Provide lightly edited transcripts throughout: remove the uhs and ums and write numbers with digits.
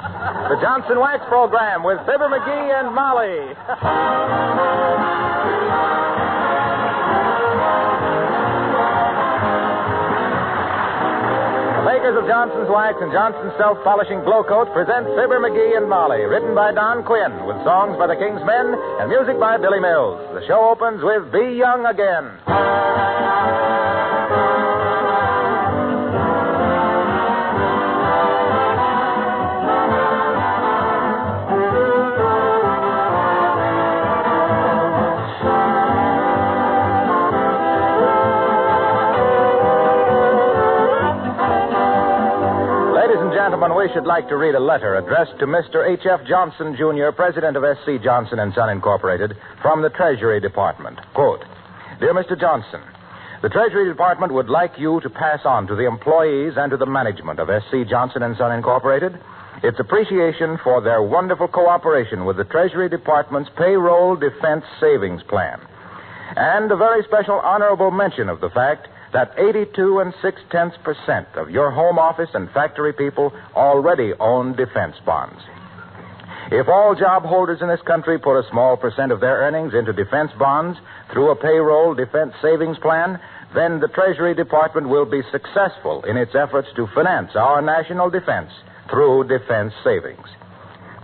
The Johnson Wax Program with Fibber McGee and Molly. The makers of Johnson's Wax and Johnson's Self-Polishing Glow Coat present Fibber McGee and Molly, written by Don Quinn, with songs by the King's Men and music by Billy Mills. The show opens with Be Young Again. We should like to read a letter addressed to Mr. H.F. Johnson, Jr., President of S.C. Johnson & Son, Incorporated, from the Treasury Department. Quote, Dear Mr. Johnson, the Treasury Department would like you to pass on to the employees and to the management of S.C. Johnson & Son, Incorporated its appreciation for their wonderful cooperation with the Treasury Department's Payroll Defense Savings Plan, and a very special honorable mention of the fact that 82 6/10% of your home office and factory people already own defense bonds. If all job holders in this country put a small percent of their earnings into defense bonds through a payroll defense savings plan, then the Treasury Department will be successful in its efforts to finance our national defense through defense savings.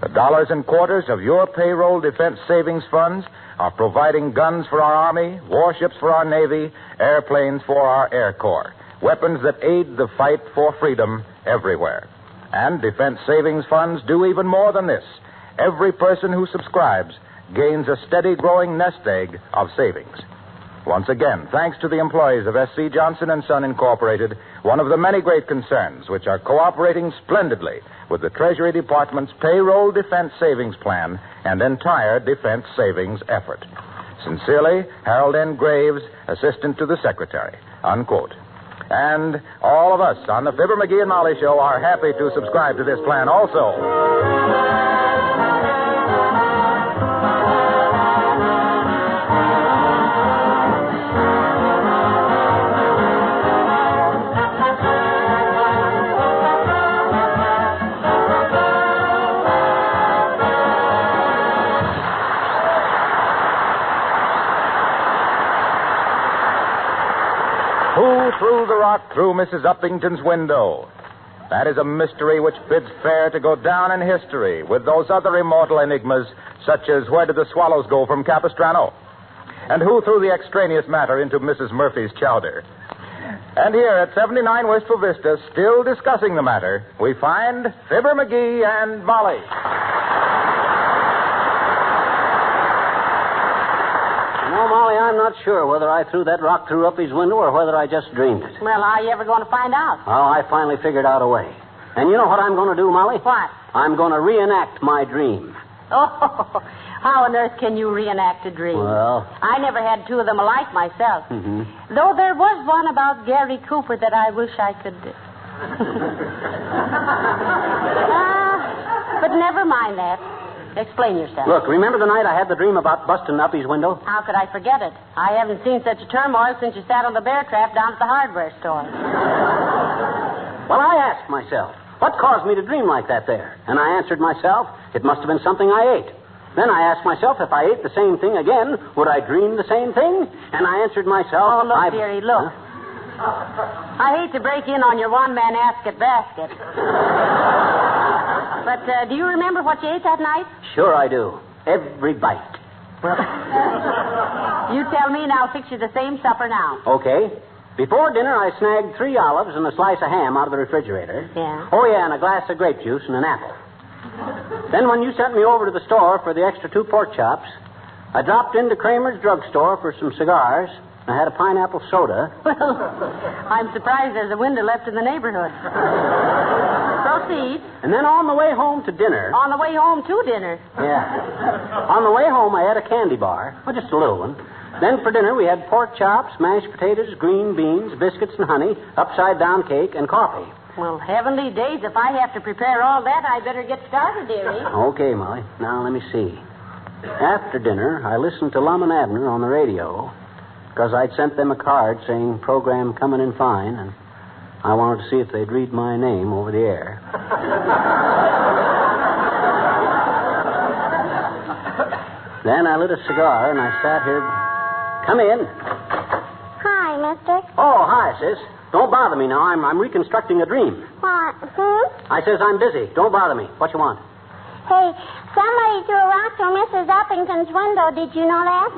The dollars and quarters of your payroll defense savings funds are providing guns for our Army, warships for our Navy, airplanes for our Air Corps, weapons that aid the fight for freedom everywhere. And defense savings funds do even more than this. Every person who subscribes gains a steady growing nest egg of savings. Once again, thanks to the employees of S.C. Johnson & Son, Incorporated, one of the many great concerns which are cooperating splendidly with the Treasury Department's Payroll Defense Savings Plan and entire defense savings effort. Sincerely, Harold N. Graves, Assistant to the Secretary. Unquote. And all of us on the Fibber McGee and Molly Show are happy to subscribe to this plan also. Who threw the rock through Mrs. Upington's window? That is a mystery which bids fair to go down in history with those other immortal enigmas, such as where did the swallows go from Capistrano? And who threw the extraneous matter into Mrs. Murphy's chowder? And here at 79 Wistful Vista, still discussing the matter, we find Fibber McGee and Molly. No, Molly, I'm not sure whether I threw that rock through Uppy's window or whether I just dreamed it. Well, how are you ever going to find out? Oh, I finally figured out a way. And you know what I'm going to do, Molly? What? I'm going to reenact my dream. Oh, how on earth can you reenact a dream? Well, I never had two of them alike myself. Mm-hmm. Though there was one about Gary Cooper that I wish I could... but never mind that. Explain yourself. Look, remember the night I had the dream about busting Uppy's window? How could I forget it? I haven't seen such a turmoil since you sat on the bear trap down at the hardware store. Well, I asked myself, what caused me to dream like that there? And I answered myself, it must have been something I ate. Then I asked myself, if I ate the same thing again, would I dream the same thing? And I answered myself... Oh, look, dearie, look. Huh? I hate to break in on your one-man basket. But do you remember what you ate that night? Sure I do. Every bite. Well, you tell me and I'll fix you the same supper now. Okay. Before dinner, I snagged 3 olives and a slice of ham out of the refrigerator. Yeah? Oh, yeah, and a glass of grape juice and an apple. Then when you sent me over to the store for the extra 2 pork chops, I dropped into Kramer's drugstore for some cigars. I had a pineapple soda. Well, I'm surprised there's a window left in the neighborhood. Proceed. And then on the way home to dinner... On the way home to dinner? Yeah. On the way home, I had a candy bar. Well, just a little one. Then for dinner, we had pork chops, mashed potatoes, green beans, biscuits and honey, upside-down cake, and coffee. Well, heavenly days, if I have to prepare all that, I better get started, dearie. Okay, Molly. Now, let me see. After dinner, I listened to Lum and Abner on the radio... because I'd sent them a card saying program coming in fine, and I wanted to see if they'd read my name over the air. Then I lit a cigar, and I sat here. Come in. Hi, mister. Oh, hi, sis. Don't bother me now. I'm reconstructing a dream. What? I says I'm busy. Don't bother me. What you want? Hey, somebody threw a rock through Mrs. Uppington's window. Did you know that?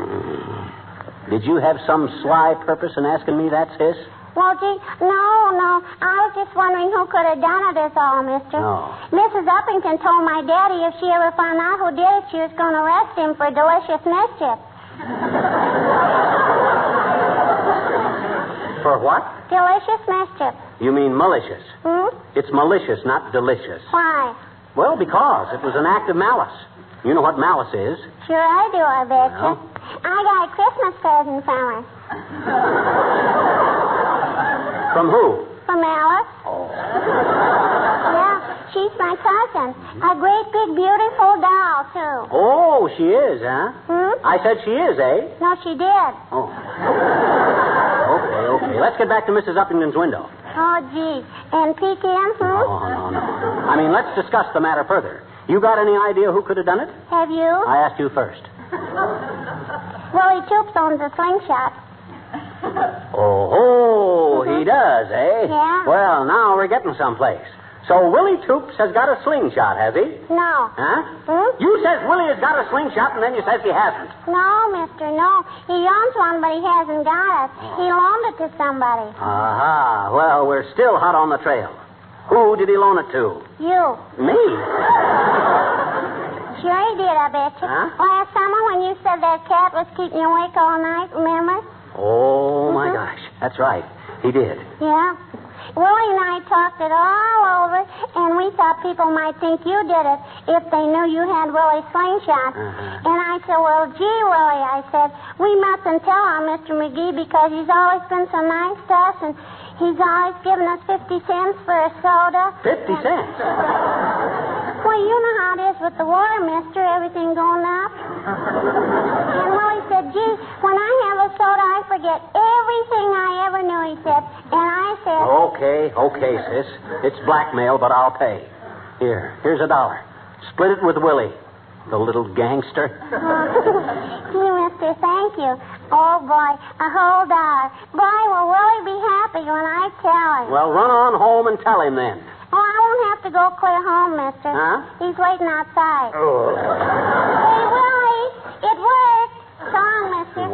Did you have some sly purpose in asking me that, sis? Well, gee, no. I was just wondering who could have done it is all, mister. Oh. Mrs. Uppington told my daddy if she ever found out who did it, she was going to arrest him for delicious mischief. For what? Delicious mischief. You mean malicious. Hmm? It's malicious, not delicious. Why? Well, because it was an act of malice. You know what malice is? Sure I do, I bet you. Well. I got a Christmas present from her. From who? From Alice. Oh. Yeah, she's my cousin. A great big beautiful doll, too. Oh, she is, huh? I said she is, eh? No, she did. Oh. Okay. Let's get back to Mrs. Uppington's window. Oh, gee. And peek in, Oh, no. I mean, let's discuss the matter further. You got any idea who could have done it? Have you? I asked you first. Willie Toops owns a slingshot. Oh, he does, eh? Yeah. Well, now we're getting someplace. So Willie Toops has got a slingshot, has he? No. Huh? You says Willie has got a slingshot, and then you says he hasn't. No, mister, no. He owns one, but he hasn't got it. He loaned it to somebody. Aha. Well, we're still hot on the trail. Who did he loan it to? You. Me? Sure he did, I bet you. Huh? Last summer when you said that cat was keeping you awake all night, remember? Oh, my gosh. That's right. He did. Yeah. Willie and I talked it all over, and we thought people might think you did it if they knew you had Willie's slingshot. And I said, well, gee, Willie, I said, we mustn't tell on Mr. McGee because he's always been so nice to us, and he's always given us 50 cents for a soda. 50 cents? Well, you know how it is with the war, mister, everything going up. And Willie said, gee, when I have a soda, I forget everything I ever knew, he said. And I said... Okay, sis. It's blackmail, but I'll pay. Here's $1. Split it with Willie, the little gangster. Gee, mister, thank you. Oh, boy, a whole $1. Boy, will Willie be happy when I tell him. Well, run on home and tell him then. Oh, I won't have to go clear home, mister. Huh? He's waiting outside. Oh. Hey, Willie, it worked. So long, mister.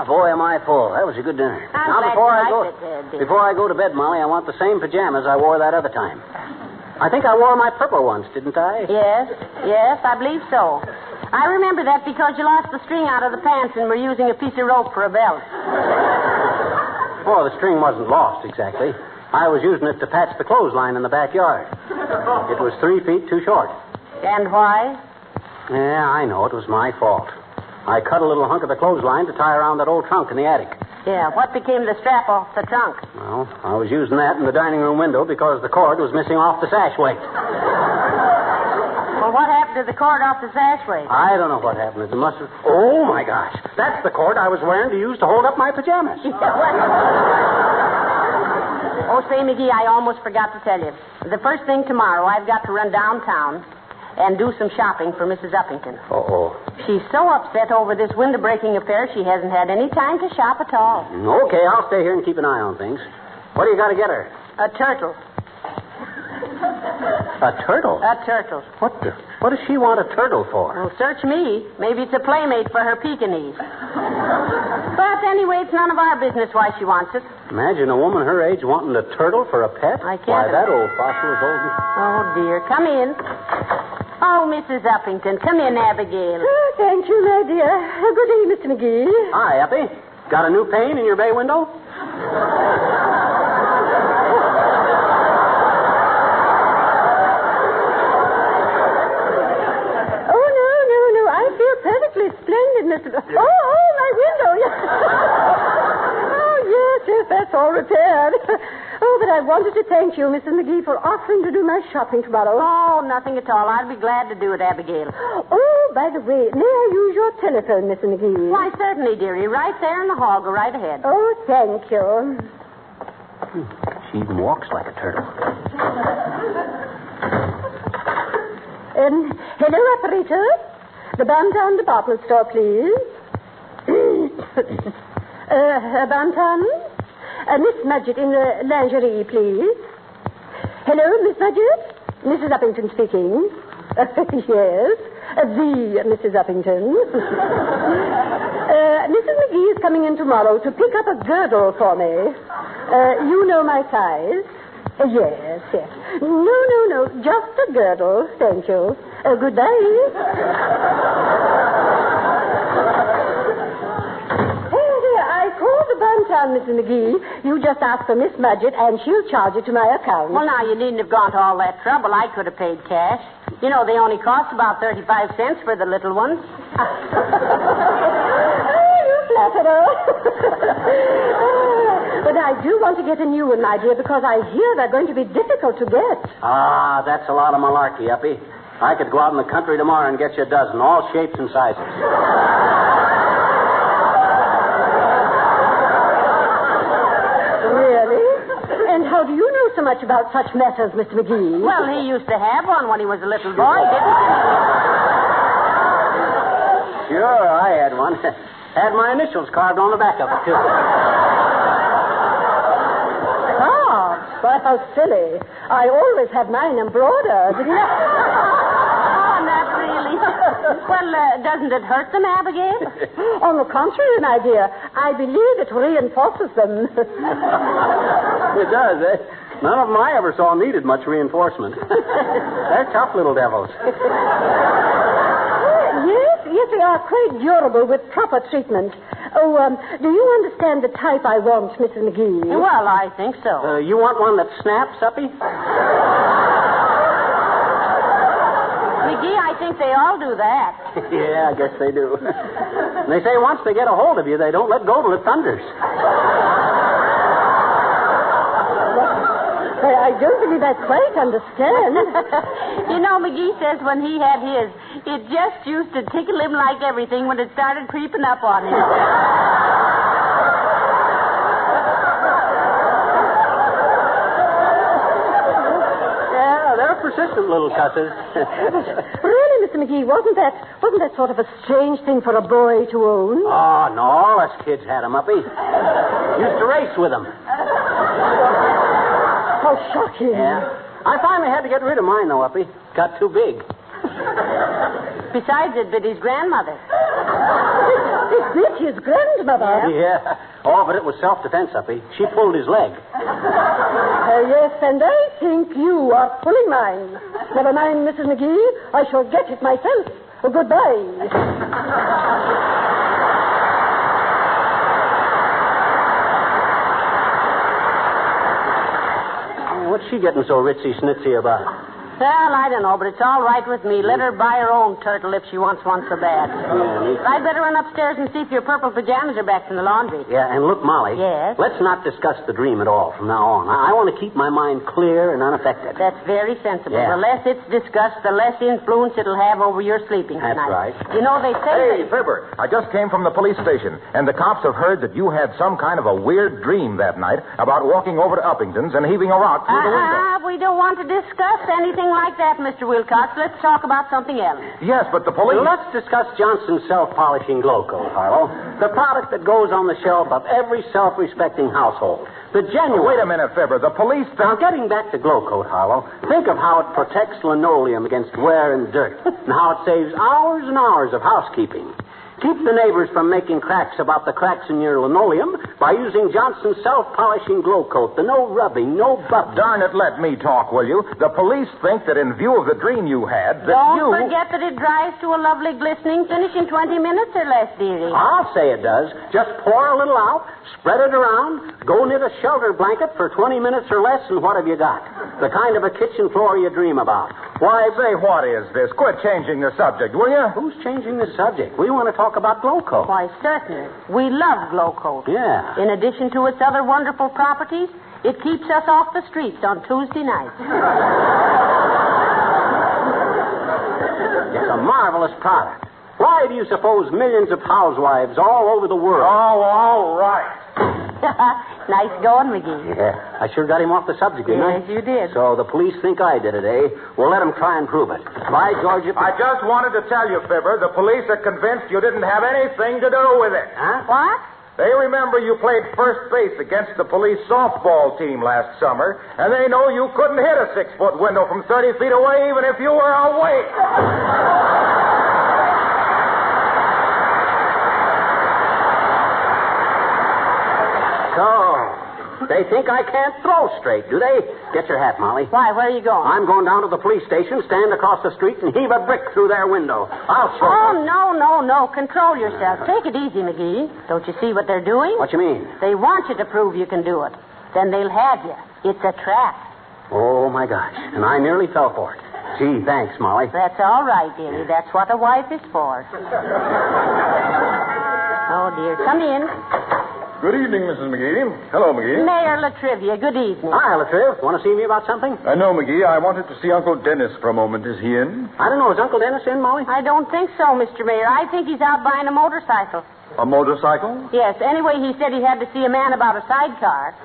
Boy, am I full. That was a good dinner. I'm glad before you I go, liked it, dear. before I go to bed, Molly, I want the same pajamas I wore that other time. I think I wore my purple ones, didn't I? Yes, I believe so. I remember that because you lost the string out of the pants and were using a piece of rope for a belt. Oh, the string wasn't lost exactly. I was using it to patch the clothesline in the backyard. It was 3 feet too short. And why? Yeah, I know. It was my fault. I cut a little hunk of the clothesline to tie around that old trunk in the attic. Yeah, what became the strap off the trunk? Well, I was using that in the dining room window because the cord was missing off the sash weight. Well, what happened to the cord off the sash weight? I don't know what happened. It must have... Oh, my gosh. That's the cord I was wearing to use to hold up my pajamas. Oh, say, McGee, I almost forgot to tell you. The first thing tomorrow, I've got to run downtown and do some shopping for Mrs. Upington. Uh-oh. She's so upset over this window-breaking affair, she hasn't had any time to shop at all. Okay, I'll stay here and keep an eye on things. What do you got to get her? A turtle. A turtle? A turtle. What does she want a turtle for? Well, search me. Maybe it's a playmate for her Pekingese. But anyway, it's none of our business why she wants it. Imagine a woman her age wanting a turtle for a pet. I can't. Why, that old fossil is old. Oh, dear. Come in. Oh, Mrs. Upington. Come in, Abigail. Oh, thank you, my dear. Good day, Mr. McGee. Hi, Uppy. Got a new pane in your bay window? Perfectly splendid, Mr. Oh, my window. Oh, yes, that's all repaired. Oh, but I wanted to thank you, Mrs. McGee, for offering to do my shopping tomorrow. Oh, nothing at all. I'd be glad to do it, Abigail. Oh, by the way, may I use your telephone, Mrs. McGee? Why, certainly, dearie. Right there in the hall. Go right ahead. Oh, thank you. She even walks like a turtle. Hello, operator. The Bantam department store, please. Bantam? Miss Mudgett in lingerie, please. Hello, Miss Mudgett? Mrs. Uppington speaking. Yes, the Mrs. Uppington. Mrs. McGee is coming in tomorrow to pick up a girdle for me. You know my size? Yes. No. Just a girdle. Thank you. Goodbye. I called the Bantam, Mrs. McGee. You just ask for Miss Mudgett, and she'll charge it to my account. Well, now, you needn't have gone to all that trouble. I could have paid cash. You know, they only cost about 35 cents for the little ones. You flatterer. But I do want to get a new one, my dear, because I hear they're going to be difficult to get. Ah, that's a lot of malarkey, Uppy. I could go out in the country tomorrow and get you a dozen, all shapes and sizes. Really? And how do you know so much about such matters, Mr. McGee? Well, he used to have one when he was a little boy, didn't he? Sure, I had one. Had my initials carved on the back of it, too. Why, how silly. I always had mine embroidered. Oh, not really. Well, doesn't it hurt them, Abigail? On the contrary, my dear. I believe it reinforces them. It does, eh? None of them I ever saw needed much reinforcement. They're tough little devils. Yes, they are quite durable with proper treatment. Oh, do you understand the type I want, Mrs. McGee? Well, I think so. You want one that snaps, Uppy? McGee, I think they all do that. Yeah, I guess they do. And they say once they get a hold of you, they don't let go till it thunders. I don't believe I quite understand. You know, McGee says when he had his, it just used to tickle him like everything when it started creeping up on him. Yeah, they're persistent little cusses. Really, Mr. McGee, wasn't that sort of a strange thing for a boy to own? Oh, no, all us kids had them, Uppy. Used to race with them. How shocking. Yeah. I finally had to get rid of mine, though, Uppy. Got too big. Besides, it bit his grandmother. It bit his grandmother? Yeah. Oh, but it was self-defense, Uppy. She pulled his leg. Yes, and I think you are pulling mine. Never mind, Mrs. McGee. I shall get it myself. Goodbye. What's she getting so ritzy-snitsy about? Well, I don't know, but it's all right with me. Let her buy her own turtle if she wants one so bad. I'd better run upstairs and see if your purple pajamas are back in the laundry. Yeah, and look, Molly. Yes? Let's not discuss the dream at all from now on. I want to keep my mind clear and unaffected. That's very sensible. Yeah. The less it's discussed, the less influence it'll have over your sleeping That's tonight. right. You know, they say... Hey, Fibber, I just came from the police station, and the cops have heard that you had some kind of a weird dream that night about walking over to Upington's and heaving a rock through the window. We don't want to discuss anything like that, Mr. Wilcox. Let's talk about something else. Yes, but the police... Let's discuss Johnson's self-polishing glow coat, Harlow. The product that goes on the shelf of every self-respecting household. The genuine... Wait a minute, Fibber. The police... Now, getting back to glow coat, Harlow, think of how it protects linoleum against wear and dirt, and how it saves hours and hours of housekeeping. Keep the neighbors from making cracks about the cracks in your linoleum by using Johnson's self-polishing glow coat. The no rubbing, no bubbling. Darn it, let me talk, will you? The police think that in view of the dream you had, that Don't forget that it dries to a lovely glistening finish in 20 minutes or less, dearie. I'll say it does. Just pour a little out, spread it around, go knit a shelter blanket for 20 minutes or less, and what have you got? The kind of a kitchen floor you dream about. Why, say, what is this? Quit changing the subject, will you? Who's changing the subject? We want to talk about glow coat. Why, certainly. We love glow coat. Yeah. In addition to its other wonderful properties, it keeps us off the streets on Tuesday nights. It's a marvelous product. Why do you suppose millions of housewives all over the world... Oh, all right. Nice going, McGee. Yeah, I sure got him off the subject, didn't I? Yes, you did. So the police think I did it, eh? Well, let them try and prove it. By George... I just wanted to tell you, Fibber, the police are convinced you didn't have anything to do with it. Huh? What? They remember you played first base against the police softball team last summer, and they know you couldn't hit a 6-foot window from 30 feet away even if you were awake. They think I can't throw straight, do they? Get your hat, Molly. Why, where are you going? I'm going down to the police station, stand across the street, and heave a brick through their window. I'll show Oh, no. Control yourself. Take it easy, McGee. Don't you see what they're doing? What you mean? They want you to prove you can do it. Then they'll have you. It's a trap. Oh, my gosh. And I nearly fell for it. Gee, thanks, Molly. That's all right, dearie. That's what a wife is for. Oh, dear. Come in. Good evening, Mrs. McGee. Hello, McGee. Mayor Latrivia, good evening. Hi, Latriv. Want to see me about something? No, McGee. I wanted to see Uncle Dennis for a moment. Is he in? I don't know. Is Uncle Dennis in, Molly? I don't think so, Mr. Mayor. I think he's out buying a motorcycle. A motorcycle? Yes. Anyway, he said he had to see a man about a sidecar.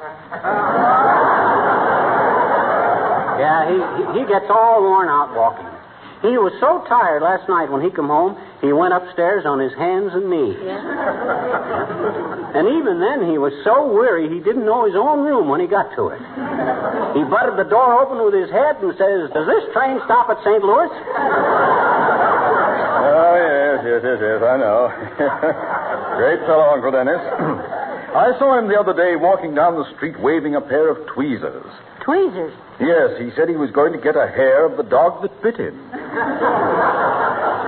Yeah, he gets all worn out walking. He was so tired last night when he come home, he went upstairs on his hands and knees. And even then, he was so weary, he didn't know his own room when he got to it. He butted the door open with his head and says, "Does this train stop at St. Louis?" Oh, yes, I know. Great fellow, Uncle Dennis. I saw him the other day walking down the street waving a pair of tweezers. Tweezers? Yes, he said he was going to get a hair of the dog that bit him.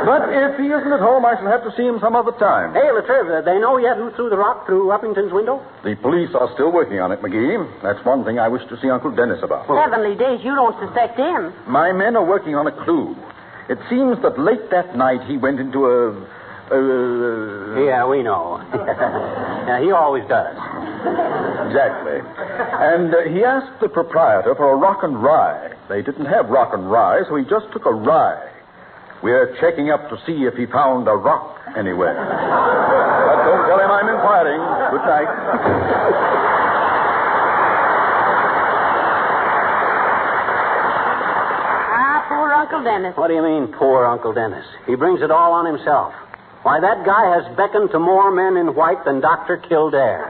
But if he isn't at home, I shall have to see him some other time. Hey, Latriv, they know yet who threw the rock through Upington's window? The police are still working on it, McGee. That's one thing I wish to see Uncle Dennis about. Heavenly days, you don't suspect him. My men are working on a clue. It seems that late that night he went into a... Yeah, we know. Yeah, he always does. Exactly. And he asked the proprietor for a rock and rye. They didn't have rock and rye, so he just took a rye. We're checking up to see if he found a rock anywhere. But don't tell him I'm inquiring. Good night. Poor Uncle Dennis. What do you mean, poor Uncle Dennis? He brings it all on himself. Why, that guy has beckoned to more men in white than Dr. Kildare.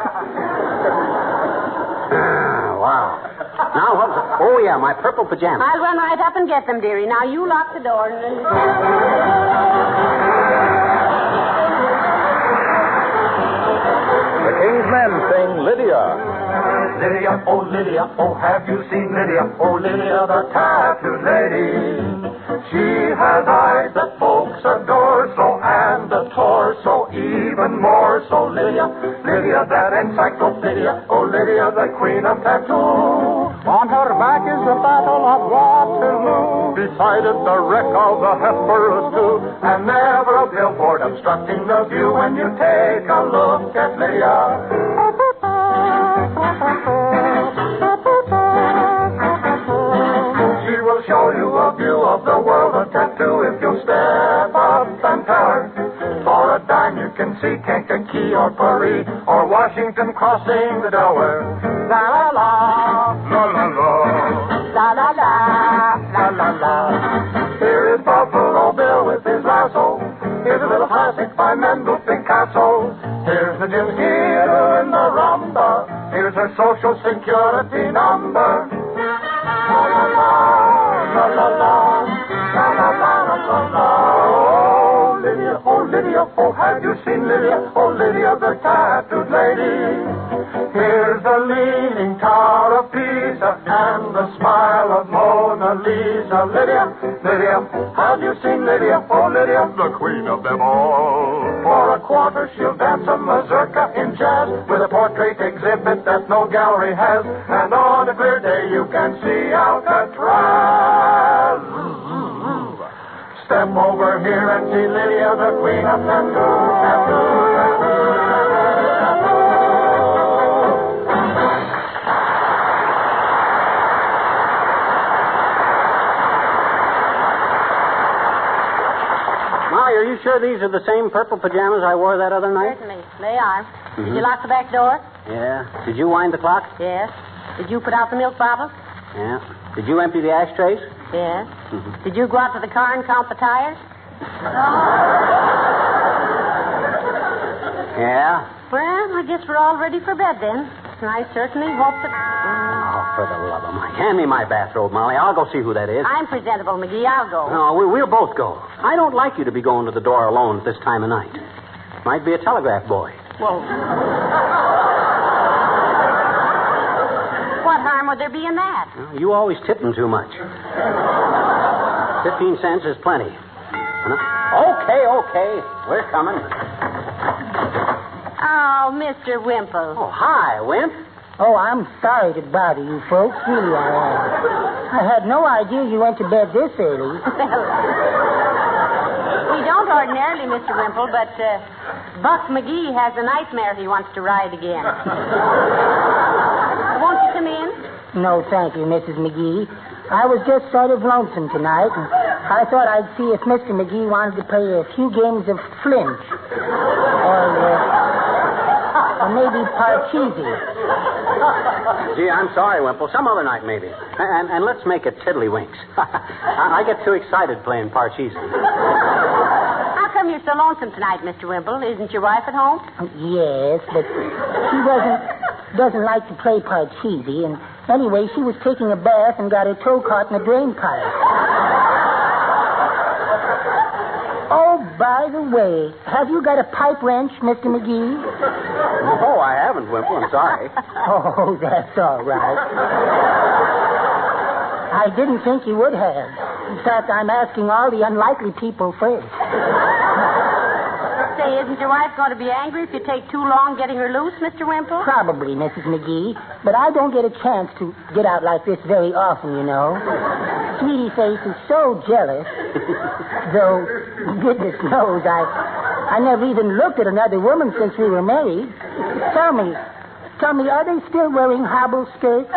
Wow. Now, what was it? Oh, yeah, my purple pajamas. I'll run right up and get them, dearie. Now, you lock the door and... The King's Men sing Lydia. Lydia, oh, have you seen Lydia? Oh, Lydia, the tattooed lady. She has eyes that folks adore so, and a torso even more so. Lydia, that encyclopedia. Oh, Lydia, the queen of tattoo. On her back is the Battle of Waterloo. Beside it, the wreck of the Hesperus too. And never a billboard obstructing the view when you take a look at Lydia. She will show you a view of the world, a tattoo if you step up and tell her. For a dime you can see Kankakee or Paris or Washington crossing the Delaware. La la la, la la la, la la la, la la la. Here is Buffalo Bill with his lasso. Here's a little classic by Mendel Picasso. Here's the Jim Theater in the rumba. Here's her Social Security number. La la la, la la la, la la la, la la. Oh, Lydia, oh, have you seen Lydia? Oh, Lydia, the tattooed lady. Here's the leaning tower of Pisa and the smile of Mona Lisa. Lydia, Lydia, have you seen Lydia? Oh, Lydia, the queen of them all. For a quarter, she'll dance a mazurka in jazz with a portrait exhibit that no gallery has. And on a clear day, you can see Alcatraz. Step over here and see Lydia, the queen of tattoo. Molly, are you sure these are the same purple pajamas I wore that other night? Certainly. They are. Did you lock the back door? Yeah. Did you wind the clock? Yes. Did you put out the milk bottles? Yeah. Did you empty the ashtrays? Yes. Did you go out to the car and count the tires? Yeah. Well, I guess we're all ready for bed then. And I certainly hope that... Oh, for the love of Mike. Hand me my bathrobe, Molly. I'll go see who that is. I'm presentable, McGee. I'll go. No, we'll both go. I don't like you to be going to the door alone at this time of night. Might be a telegraph boy. Well... What harm would there be in that? Well, you always tip them too much. 15 cents is plenty. Okay. We're coming. Oh, Mr. Wimple. Oh, hi, Wimp. Oh, I'm sorry to bother you folks. Really, I am. I had no idea you went to bed this early. We don't ordinarily, Mr. Wimple, but Buck McGee has a nightmare he wants to ride again. Won't you come in? No, thank you, Mrs. McGee. I was just sort of lonesome tonight, and I thought I'd see if Mr. McGee wanted to play a few games of flinch. Or maybe Parcheesi. Gee, I'm sorry, Wimple. Some other night, maybe. And let's make it tiddlywinks. I get too excited playing Parcheesi. How come you're so lonesome tonight, Mr. Wimple? Isn't your wife at home? Yes, but she doesn't like to play Parcheesi, and anyway, she was taking a bath and got her toe caught in a drain pipe. Oh, by the way, have you got a pipe wrench, Mr. McGee? Oh, I haven't, Wimple. I'm sorry. Oh, that's all right. I didn't think you would have. In fact, I'm asking all the unlikely people first. Say, isn't your wife going to be angry if you take too long getting her loose, Mr. Wimple? Probably, Mrs. McGee. But I don't get a chance to get out like this very often, you know. Sweetie Face is so jealous. Though, goodness knows, I never even looked at another woman since we were married. Tell me, are they still wearing hobble skirts?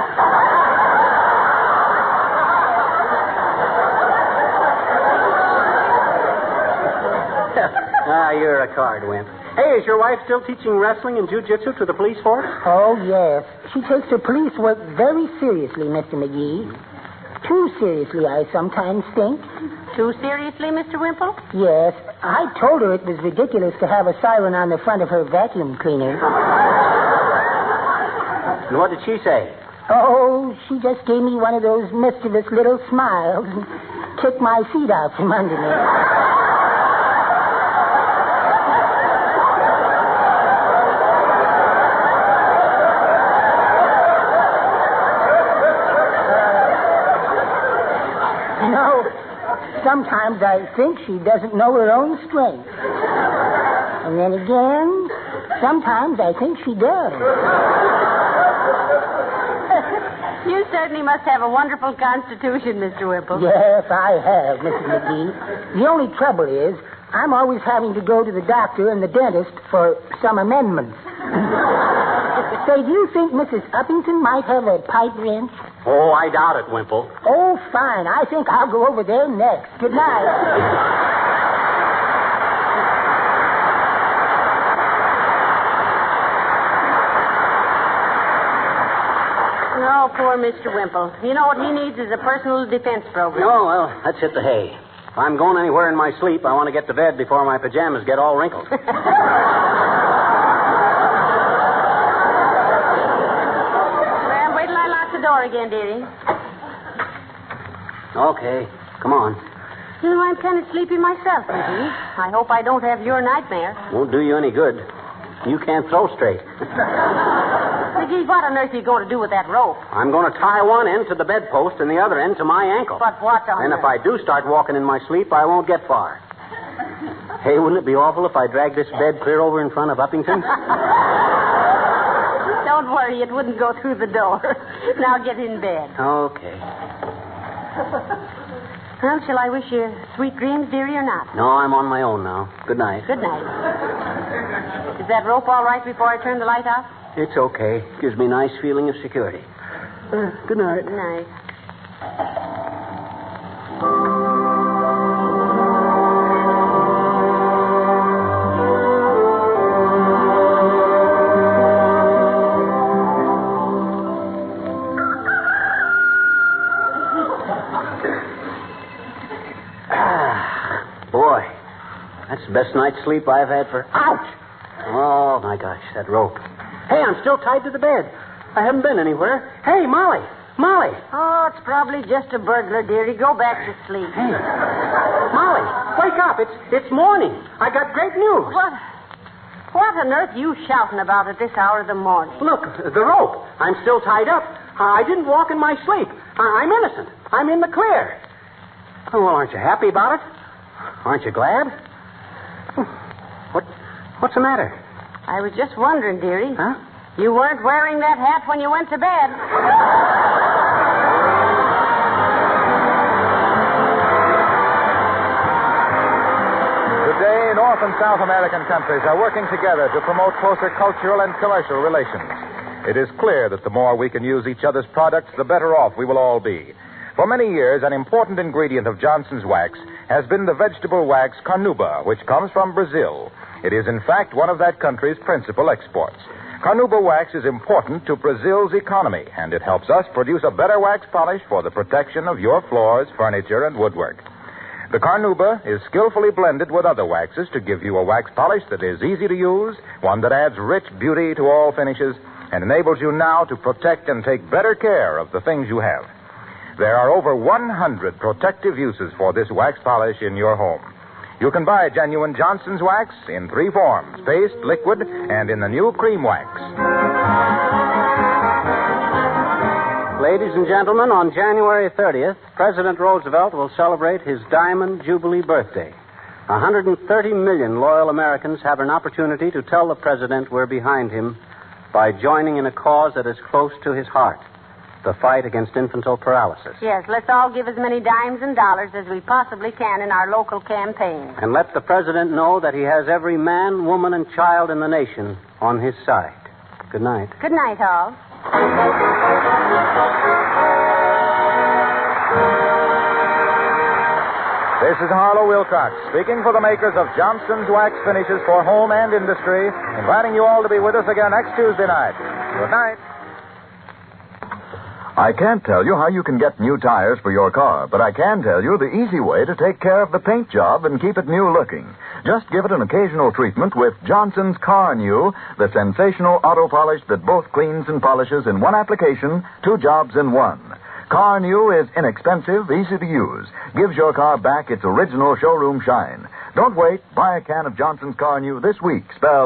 You're a card, Wimp. Hey, is your wife still teaching wrestling and jiu-jitsu to the police force? Oh, yes. She takes her police work very seriously, Mr. McGee. Too seriously, I sometimes think. Too seriously, Mr. Wimple? Yes. I told her it was ridiculous to have a siren on the front of her vacuum cleaner. And what did she say? Oh, she just gave me one of those mischievous little smiles and kicked my feet out from under me. Sometimes I think she doesn't know her own strength. And then again, sometimes I think she does. You certainly must have a wonderful constitution, Mr. Whipple. Yes, I have, Mrs. McGee. The only trouble is, I'm always having to go to the doctor and the dentist for some amendments. Say, do you think Mrs. Upington might have a pipe wrench? Oh, I doubt it, Wimple. Oh, fine. I think I'll go over there next. Good night. Oh, poor Mr. Wimple. You know what he needs is a personal defense program. Oh, well, let's hit the hay. If I'm going anywhere in my sleep, I want to get to bed before my pajamas get all wrinkled. Well, wait till I lock the door again, dearie. Okay, come on. You know, I'm kind of sleepy myself, McGee. I hope I don't have your nightmare. Won't do you any good. You can't throw straight. McGee, what on earth are you going to do with that rope? I'm going to tie one end to the bedpost and the other end to my ankle. But what on And earth? if I do start walking in my sleep, I won't get far. Hey, wouldn't it be awful if I dragged this bed clear over in front of Upington? Don't worry, it wouldn't go through the door. Now get in bed. Okay. Well, shall I wish you sweet dreams, dearie, or not? No, I'm on my own now. Good night. Good night. Is that rope all right before I turn the light off? It's okay. Gives me a nice feeling of security. Good night. Good night. Boy, that's the best night's sleep I've had for... Ouch! Oh, my gosh, that rope. Hey, I'm still tied to the bed. I haven't been anywhere. Hey, Molly. Molly. Oh, it's probably just a burglar, dearie. Go back to sleep. Hey. Molly, wake up. It's morning. I got great news. What on earth are you shouting about at this hour of the morning? Look, the rope. I'm still tied up. I didn't walk in my sleep. I'm innocent. I'm in the clear. Oh, well, aren't you happy about it? Aren't you glad? What's the matter? I was just wondering, dearie. Huh? You weren't wearing that hat when you went to bed. Today, North and South American countries are working together to promote closer cultural and commercial relations. It is clear that the more we can use each other's products, the better off we will all be. For many years, an important ingredient of Johnson's wax has been the vegetable wax carnauba, which comes from Brazil. It is, in fact, one of that country's principal exports. Carnauba wax is important to Brazil's economy, and it helps us produce a better wax polish for the protection of your floors, furniture, and woodwork. The carnauba is skillfully blended with other waxes to give you a wax polish that is easy to use, one that adds rich beauty to all finishes, and enables you now to protect and take better care of the things you have. There are over 100 protective uses for this wax polish in your home. You can buy genuine Johnson's wax in 3 forms, paste, liquid, and in the new cream wax. Ladies and gentlemen, on January 30th, President Roosevelt will celebrate his Diamond Jubilee birthday. 130 million loyal Americans have an opportunity to tell the president we're behind him by joining in a cause that is close to his heart. The fight against infantile paralysis. Yes, let's all give as many dimes and dollars as we possibly can in our local campaign. And let the president know that he has every man, woman, and child in the nation on his side. Good night. Good night, all. This is Harlow Wilcox, speaking for the makers of Johnson's Wax Finishes for Home and Industry, inviting you all to be with us again next Tuesday night. Good night. I can't tell you how you can get new tires for your car, but I can tell you the easy way to take care of the paint job and keep it new looking. Just give it an occasional treatment with Johnson's Car New, the sensational auto polish that both cleans and polishes in one application, 2 jobs in one. Car New is inexpensive, easy to use, gives your car back its original showroom shine. Don't wait. Buy a can of Johnson's Car New this week, spelled